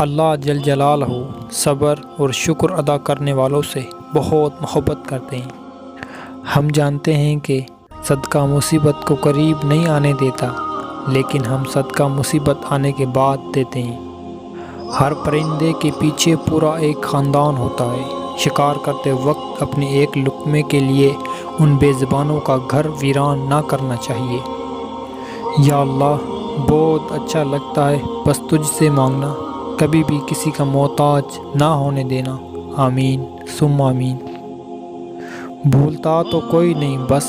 اللہ جل جلالہ صبر اور شکر ادا کرنے والوں سے بہت محبت کرتے ہیں۔ ہم جانتے ہیں کہ صدقہ مصیبت کو قریب نہیں آنے دیتا، لیکن ہم صدقہ مصیبت آنے کے بعد دیتے ہیں۔ ہر پرندے کے پیچھے پورا ایک خاندان ہوتا ہے۔ شکار کرتے وقت اپنے ایک لقمے کے لیے ان بے زبانوں کا گھر ویران نہ کرنا چاہیے۔ یا اللہ، بہت اچھا لگتا ہے بس تجھ سے مانگنا، کبھی بھی کسی کا محتاج نہ ہونے دینا، آمین ثم آمین۔ بھولتا تو کوئی نہیں، بس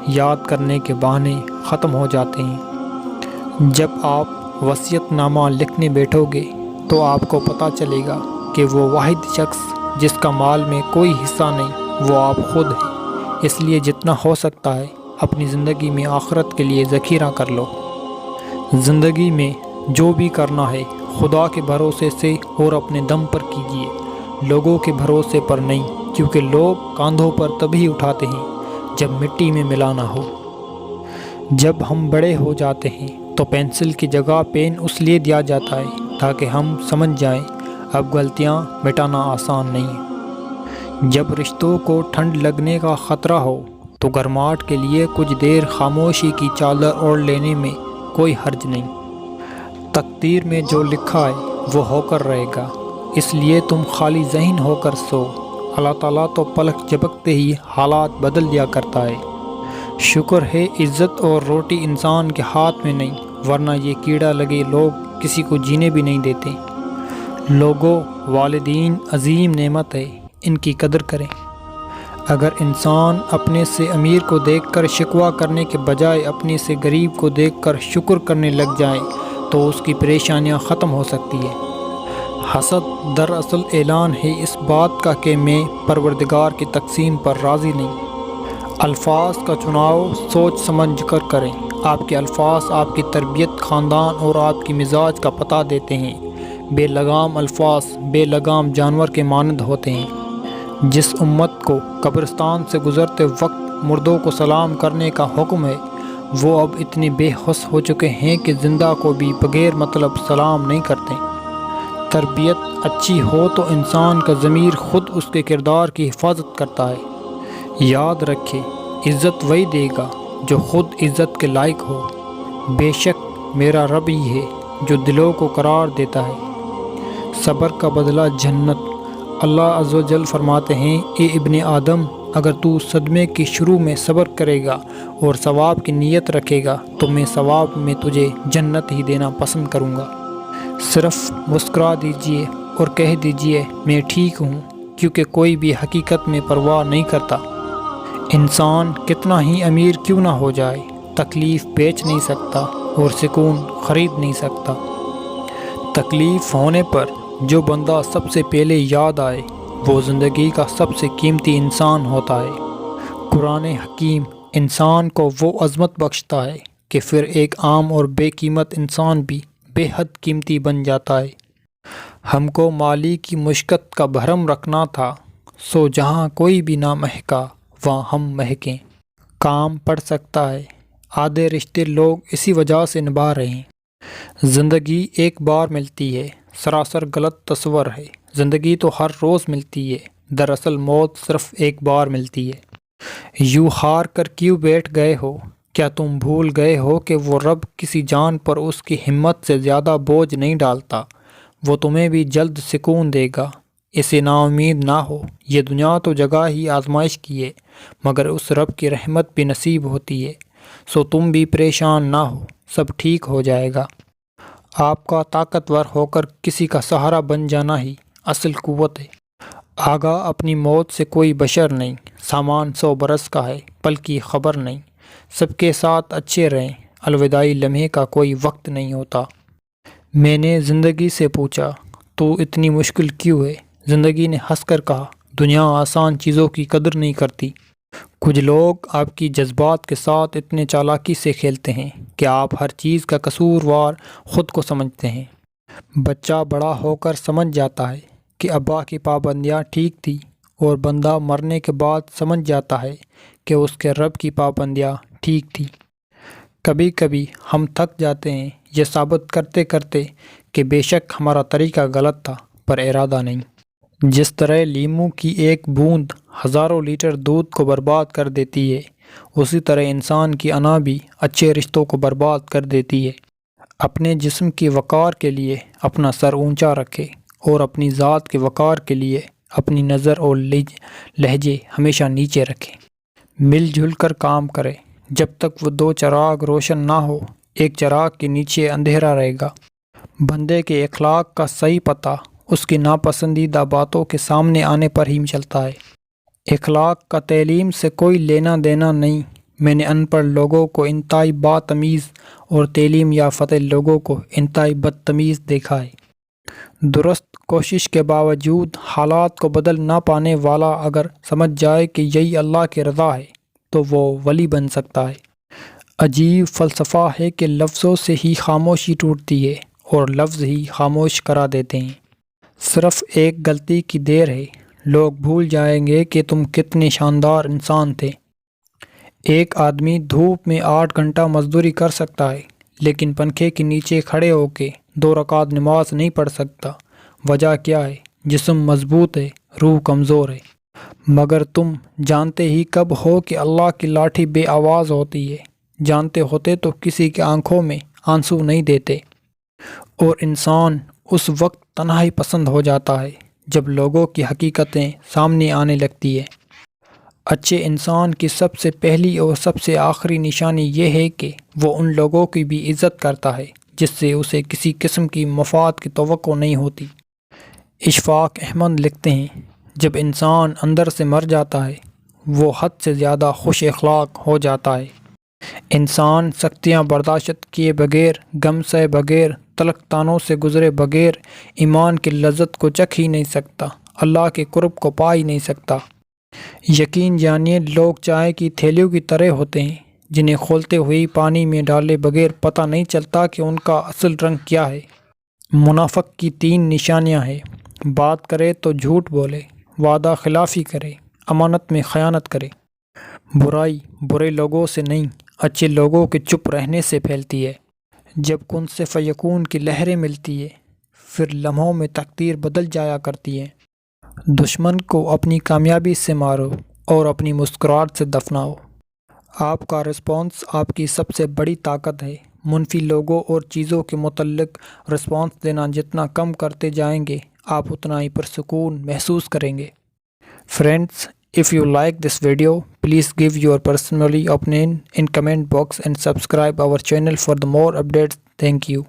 یاد کرنے کے بہانے ختم ہو جاتے ہیں۔ جب آپ وصیت نامہ لکھنے بیٹھو گے تو آپ کو پتہ چلے گا کہ وہ واحد شخص جس کا مال میں کوئی حصہ نہیں وہ آپ خود ہیں۔ اس لیے جتنا ہو سکتا ہے اپنی زندگی میں آخرت کے لیے ذخیرہ کر لو۔ زندگی میں جو بھی کرنا ہے خدا کے بھروسے سے اور اپنے دم پر کیجیے، لوگوں کے بھروسے پر نہیں، کیونکہ لوگ کاندھوں پر تبھی اٹھاتے ہیں جب مٹی میں ملانا ہو۔ جب ہم بڑے ہو جاتے ہیں تو پینسل کی جگہ پین اس لیے دیا جاتا ہے تاکہ ہم سمجھ جائیں اب غلطیاں مٹانا آسان نہیں۔ جب رشتوں کو ٹھنڈ لگنے کا خطرہ ہو تو گرماہٹ کے لیے کچھ دیر خاموشی کی چادر اوڑھ لینے میں کوئی حرج نہیں۔ تقدیر میں جو لکھا ہے وہ ہو کر رہے گا، اس لیے تم خالی ذہن ہو کر سو۔ اللہ تعالیٰ تو پلک جھپکتے ہی حالات بدل دیا کرتا ہے۔ شکر ہے عزت اور روٹی انسان کے ہاتھ میں نہیں، ورنہ یہ کیڑا لگے لوگ کسی کو جینے بھی نہیں دیتے۔ لوگوں، والدین عظیم نعمت ہے، ان کی قدر کریں۔ اگر انسان اپنے سے امیر کو دیکھ کر شکوہ کرنے کے بجائے اپنے سے غریب کو دیکھ کر شکر کرنے لگ جائے تو اس کی پریشانیاں ختم ہو سکتی ہے۔ حسد دراصل اعلان ہے اس بات کا کہ میں پروردگار کی تقسیم پر راضی نہیں۔ الفاظ کا چناؤ سوچ سمجھ کر کریں۔ آپ کے الفاظ آپ کی تربیت، خاندان اور آپ کی مزاج کا پتہ دیتے ہیں۔ بے لگام الفاظ بے لگام جانور کے مانند ہوتے ہیں۔ جس امت کو قبرستان سے گزرتے وقت مردوں کو سلام کرنے کا حکم ہے، وہ اب اتنے بے حس ہو چکے ہیں کہ زندہ کو بھی بغیر مطلب سلام نہیں کرتے۔ تربیت اچھی ہو تو انسان کا ضمیر خود اس کے کردار کی حفاظت کرتا ہے۔ یاد رکھے، عزت وہی دے گا جو خود عزت کے لائق ہو۔ بے شک میرا رب ہی ہے جو دلوں کو قرار دیتا ہے۔ صبر کا بدلہ جنت۔ اللہ عز و جل فرماتے ہیں، اے ابن آدم، اگر تو صدمے کی شروع میں صبر کرے گا اور ثواب کی نیت رکھے گا تو میں ثواب میں تجھے جنت ہی دینا پسند کروں گا۔ صرف مسکرا دیجئے اور کہہ دیجئے میں ٹھیک ہوں، کیونکہ کوئی بھی حقیقت میں پرواہ نہیں کرتا۔ انسان کتنا ہی امیر کیوں نہ ہو جائے، تکلیف بیچ نہیں سکتا اور سکون خرید نہیں سکتا۔ تکلیف ہونے پر جو بندہ سب سے پہلے یاد آئے وہ زندگی کا سب سے قیمتی انسان ہوتا ہے۔ قرآن حکیم انسان کو وہ عظمت بخشتا ہے کہ پھر ایک عام اور بے قیمت انسان بھی بے حد قیمتی بن جاتا ہے۔ ہم کو مالی کی مشقت کا بھرم رکھنا تھا، سو جہاں کوئی بھی نہ مہکا وہاں ہم مہکیں۔ کام پڑ سکتا ہے، آدھے رشتے لوگ اسی وجہ سے نبھا رہے ہیں۔ زندگی ایک بار ملتی ہے، سراسر غلط تصور ہے۔ زندگی تو ہر روز ملتی ہے، دراصل موت صرف ایک بار ملتی ہے۔ یوں ہار کر کیوں بیٹھ گئے ہو؟ کیا تم بھول گئے ہو کہ وہ رب کسی جان پر اس کی ہمت سے زیادہ بوجھ نہیں ڈالتا؟ وہ تمہیں بھی جلد سکون دے گا، اسے نا امید نہ ہو۔ یہ دنیا تو جگہ ہی آزمائش کی ہے، مگر اس رب کی رحمت بھی نصیب ہوتی ہے، سو تم بھی پریشان نہ ہو، سب ٹھیک ہو جائے گا۔ آپ کا طاقتور ہو کر کسی کا سہارا بن جانا ہی اصل قوت ہے۔ آگاہ اپنی موت سے کوئی بشر نہیں، سامان 100 برس کا ہے، پل کی خبر نہیں۔ سب کے ساتھ اچھے رہیں، الوداعی لمحے کا کوئی وقت نہیں ہوتا۔ میں نے زندگی سے پوچھا، تو اتنی مشکل کیوں ہے؟ زندگی نے ہنس کر کہا، دنیا آسان چیزوں کی قدر نہیں کرتی۔ کچھ لوگ آپ کی جذبات کے ساتھ اتنے چالاکی سے کھیلتے ہیں کہ آپ ہر چیز کا قصوروار خود کو سمجھتے ہیں۔ بچہ بڑا ہو کر سمجھ جاتا ہے کہ ابا کی پابندیاں ٹھیک تھی، اور بندہ مرنے کے بعد سمجھ جاتا ہے کہ اس کے رب کی پابندیاں ٹھیک تھی۔ کبھی کبھی ہم تھک جاتے ہیں یہ ثابت کرتے کرتے کہ بے شک ہمارا طریقہ غلط تھا پر ارادہ نہیں۔ جس طرح لیموں کی ایک بوند ہزاروں لیٹر دودھ کو برباد کر دیتی ہے، اسی طرح انسان کی انا بھی اچھے رشتوں کو برباد کر دیتی ہے۔ اپنے جسم کی وقار کے لیے اپنا سر اونچا رکھے اور اپنی ذات کے وقار کے لیے اپنی نظر اور لہجے ہمیشہ نیچے رکھے۔ مل جل کر کام کرے۔ جب تک وہ دو چراغ روشن نہ ہو، ایک چراغ کے نیچے اندھیرا رہے گا۔ بندے کے اخلاق کا صحیح پتہ اس کی ناپسندیدہ باتوں کے سامنے آنے پر ہی چلتا ہے۔ اخلاق کا تعلیم سے کوئی لینا دینا نہیں۔ میں نے ان پڑھ لوگوں کو انتہائی باتمیز اور تعلیم یافتہ لوگوں کو انتہائی بدتمیز دیکھا ہے۔ درست کوشش کے باوجود حالات کو بدل نہ پانے والا اگر سمجھ جائے کہ یہی اللہ کی رضا ہے تو وہ ولی بن سکتا ہے۔ عجیب فلسفہ ہے کہ لفظوں سے ہی خاموشی ٹوٹتی ہے اور لفظ ہی خاموش کرا دیتے ہیں۔ صرف ایک غلطی کی دیر ہے، لوگ بھول جائیں گے کہ تم کتنے شاندار انسان تھے۔ ایک آدمی دھوپ میں 8 گھنٹہ مزدوری کر سکتا ہے، لیکن پنکھے کے نیچے کھڑے ہو کے 2 رکعت نماز نہیں پڑھ سکتا۔ وجہ کیا ہے؟ جسم مضبوط ہے، روح کمزور ہے۔ مگر تم جانتے ہی کب ہو کہ اللہ کی لاٹھی بے آواز ہوتی ہے؟ جانتے ہوتے تو کسی کے آنکھوں میں آنسو نہیں دیتے۔ اور انسان اس وقت تنہائی پسند ہو جاتا ہے جب لوگوں کی حقیقتیں سامنے آنے لگتی ہے۔ اچھے انسان کی سب سے پہلی اور سب سے آخری نشانی یہ ہے کہ وہ ان لوگوں کی بھی عزت کرتا ہے جس سے اسے کسی قسم کی مفاد کی توقع نہیں ہوتی۔ اشفاق احمد لکھتے ہیں، جب انسان اندر سے مر جاتا ہے وہ حد سے زیادہ خوش اخلاق ہو جاتا ہے۔ انسان سختیاں برداشت کیے بغیر، غم سہے بغیر، تلخ طعنوں سے گزرے بغیر ایمان کی لذت کو چکھ ہی نہیں سکتا، اللہ کے قرب کو پا ہی نہیں سکتا۔ یقین جانیے لوگ چائے کی تھیلیوں کی طرح ہوتے ہیں جنہیں کھولتے ہوئے پانی میں ڈالے بغیر پتہ نہیں چلتا کہ ان کا اصل رنگ کیا ہے۔ منافق کی 3 نشانیاں ہیں: بات کرے تو جھوٹ بولے، وعدہ خلافی کرے، امانت میں خیانت کرے۔ برائی برے لوگوں سے نہیں، اچھے لوگوں کے چپ رہنے سے پھیلتی ہے۔ جب کن سے فیکون کی لہریں ملتی ہے پھر لمحوں میں تقدیر بدل جایا کرتی ہے۔ دشمن کو اپنی کامیابی سے مارو اور اپنی مسکراہٹ سے دفناؤ۔ آپ کا رسپانس آپ کی سب سے بڑی طاقت ہے۔ منفی لوگوں اور چیزوں کے متعلق رسپانس دینا جتنا کم کرتے جائیں گے آپ اتنا ہی پرسکون محسوس کریں گے۔ Friends, if you like this video, please give your personal opinion in comment box and subscribe our channel for the more updates. Thank you.